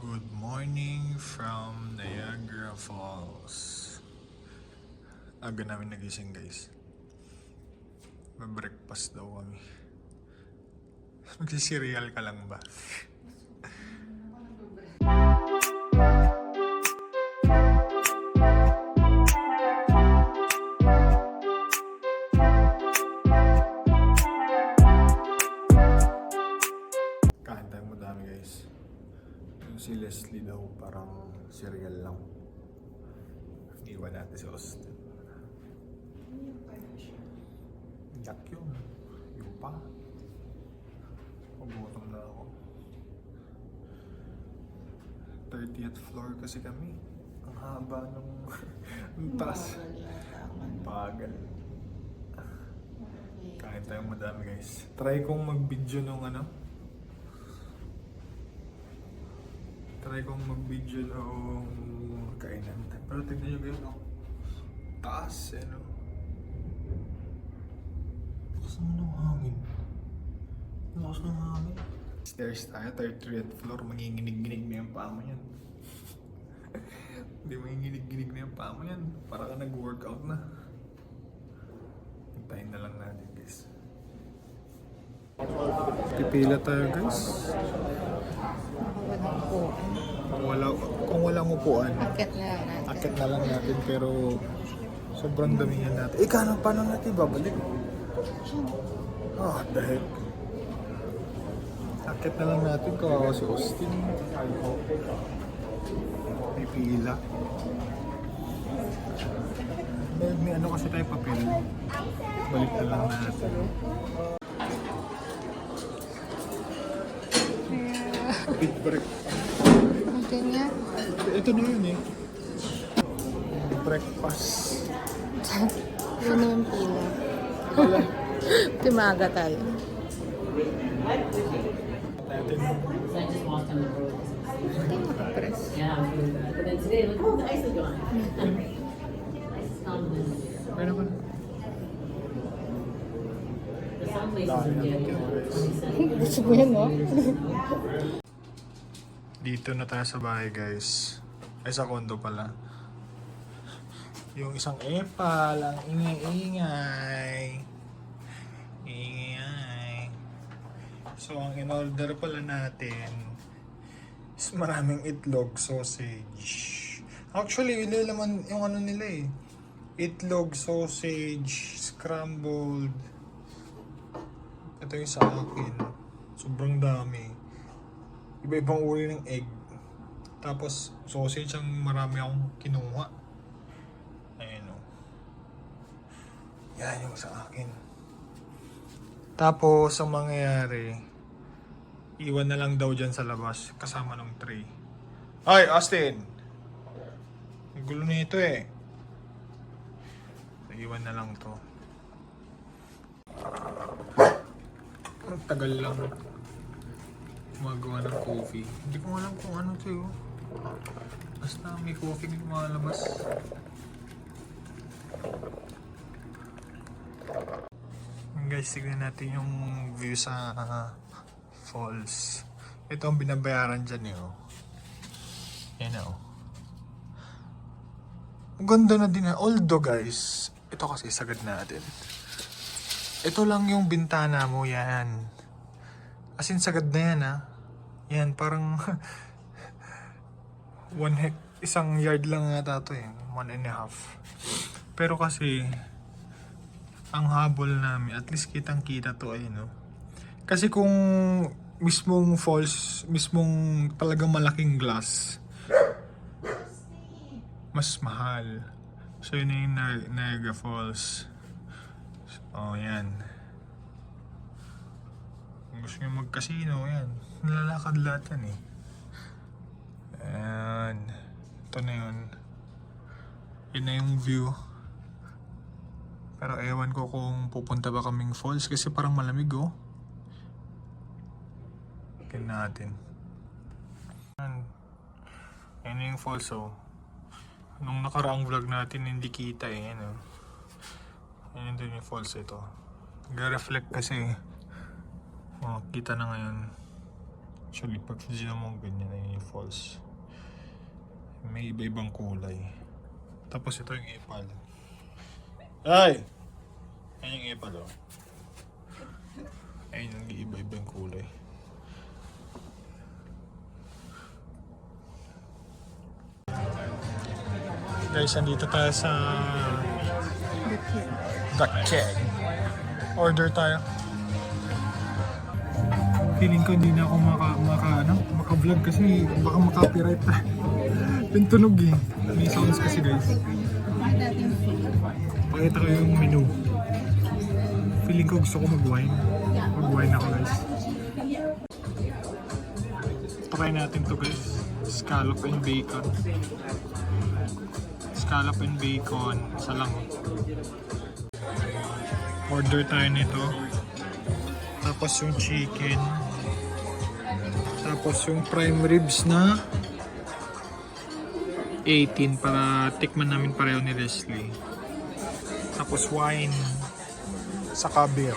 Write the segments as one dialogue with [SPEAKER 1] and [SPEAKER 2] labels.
[SPEAKER 1] Good morning from Niagara Falls. Aga namin nagising guys. Mag-breakfast daw kami. Magsisirial ka lang ba? Kain tayo madami guys. Yung si Leslie daw parang cereal lang. Iwan natin si Austin. Yak yun. Yung pa. Pagutom na ako. 30th floor kasi kami. Ang haba ng taas. Ang bagal. Kain tayong madami guys. Try kong mag-video nung Try kong mag-video nung kainan. Pero tignan nyo guys, taas Lakas naman ng hangin. Lakas ng hangin. Stairs tayo, 30th floor. Manginginig-ginig na yung paa mo yan. Hindi manginginig-ginig na yung paa mo yan. Para ka nag-workout na. Hintayin na lang natin guys. Pipila tayo guys. Kung walang upuan, akit na lang natin pero sobrang damihan natin. Paano natin babalik? The heck. Akit na lang natin, kawawa si Austin. May pila. May kasi tayo papel. Balik na lang natin. Big break.
[SPEAKER 2] Okay nga.
[SPEAKER 1] Ito na yun eh. Breakfast.
[SPEAKER 2] Yun na yung pila. Timaga tayo.
[SPEAKER 1] Natin.
[SPEAKER 3] So I just walked on the road.
[SPEAKER 2] Hindi makapress.
[SPEAKER 3] Yeah, but then today, like, oh, the ice is gone. Ice is gone.
[SPEAKER 1] Ano ba?
[SPEAKER 3] The some places in January.
[SPEAKER 2] Gusto mo yan, no?
[SPEAKER 1] Dito na tayo sa bahay guys. Ay sa condo pala. Yung isang epal, ang ingay-ingay. Ingay. So ang in-order pala natin is maraming itlog, sausage. Actually, yun naman yung nila eh. Itlog, sausage, scrambled. Ito yung sa akin. Sobrang dami. Iba-ibang uri ng egg. Tapos sausage ang marami akong kinuha. Ayan o. Yan yung sa akin. Tapos ang mangyayari, iwan na lang daw dyan sa labas kasama ng tray. Ay, Austin! Ang gulo na ito eh. So, iwan na lang to. Ang tagal lang gumagawa ng coffee. Hindi ko alam kung ano to yun. Basta may coffee din lumalabas. Guys, tignan natin yung view sa falls. Ito ang binabayaran dyan eh. Yan o. Ang ganda na din. Although guys, ito kasi sagad natin. Ito lang yung bintana mo, yan. As in, sagad na yan, ha. Yan, parang isang yard lang yata ito, eh. 1.5. Pero kasi, ang habol namin, at least kitang-kita to, no. Kasi kung mismong falls, mismong talagang malaking glass, mas mahal. So, yun yung Niagara Falls. Oh, yan. Kung gusto nyo mag-casino, yan. Nalalakad lahat yan eh. Ayan. Ito na yun. Yun na yung view. Pero ewan ko kung pupunta ba kaming falls kasi parang malamig oh. Tignan natin. Yan yung falls oh. Nung nakaraang vlog natin hindi kita eh. Yan oh. Yan din yung falls ito. Nag-reflect kasi. Oh, kita na ngayon. Actually, pag ginam mo ganyan na yung falls. May iba-ibang kulay. Tapos ito yung epal. Ay! Ayan yung epal, oh. Ayun yung iba-ibang kulay. Guys, andito tayo sa The Keg. Order tayo. Feeling ko hindi na ako maka-vlog kasi baka maka-copyright tayo. Yung tunog eh. May sounds kasi guys. Pakita ko yung menu. Feeling ko gusto ko mag-wine. Mag-wine ako guys. Try natin to guys. Scallop and bacon. Scallop and bacon. Isa lang. Order tayo nito. Tapos yung chicken. Tapos yung prime ribs na 18 para tikman namin pareho ni Leslie. Tapos wine sa beer.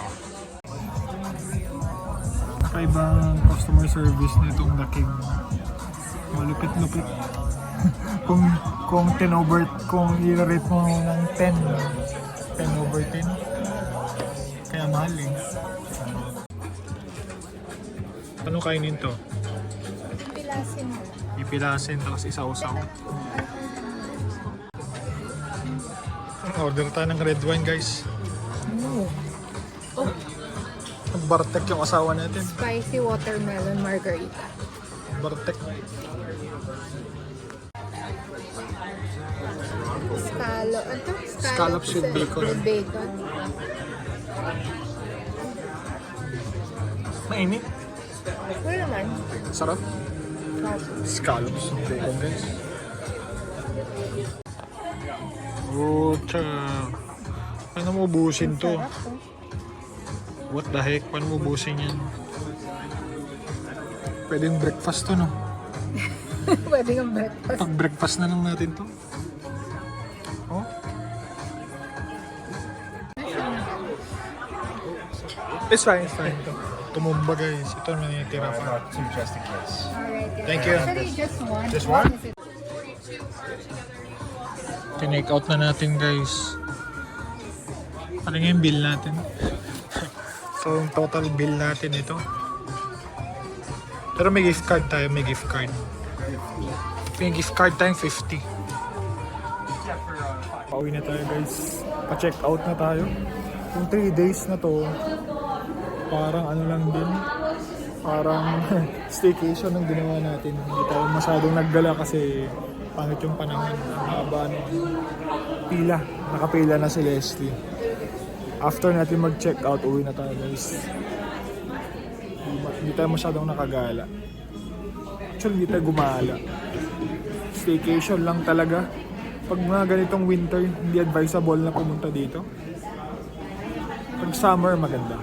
[SPEAKER 1] Kakaibang customer service nitong The Keg. Malupit-lupit. kung 10 over, kung i-rate mo ng 10 over 10. Kaya mahal eh. Ano kainin to?
[SPEAKER 2] Pilasin mo.
[SPEAKER 1] Ipilasin tapos isa-usaw. Order tayo ng red wine guys. Bartek yung asawa natin.
[SPEAKER 2] Spicy watermelon margarita.
[SPEAKER 1] Bartek. Scallops with bacon.
[SPEAKER 2] With bacon.
[SPEAKER 1] Mainit.
[SPEAKER 2] Wala naman.
[SPEAKER 1] Sarap. Scallops with bacon guys. Pucha. Paano mo ubusin to? What the heck? Paano mo ubusin yan? Pwedeng breakfast to, no?
[SPEAKER 2] Pwede kang breakfast.
[SPEAKER 1] Pag breakfast na lang natin to. Oh? It's fine, it's fine. Tumumba guys. Ito na natitira pa.
[SPEAKER 4] Two just in case.
[SPEAKER 2] Alright.
[SPEAKER 1] Thank you.
[SPEAKER 2] Actually, just one.
[SPEAKER 1] Just one?
[SPEAKER 2] Is it?
[SPEAKER 1] Tinake out na natin guys. Ano nga yung bill natin? So yung total bill natin ito. Pero may gift card tayo, may gift card. May gift card tayong 50. Pauwi na tayo guys. Pa-check out na tayo. Yung 3 days na to, parang ano lang din. Parang staycation ang ginawa natin. Hindi tayo masyadong naggala kasi pangit yung panahon. Ang haba ng pila. Nakapila na si Leslie. After natin mag-check out, uwi na tayo guys. Hindi tayo masyadong nakagala. Actually, hindi tayo gumala. Staycation lang talaga. Pag mga ganitong winter, hindi advisable na pumunta dito. Pag summer, maganda.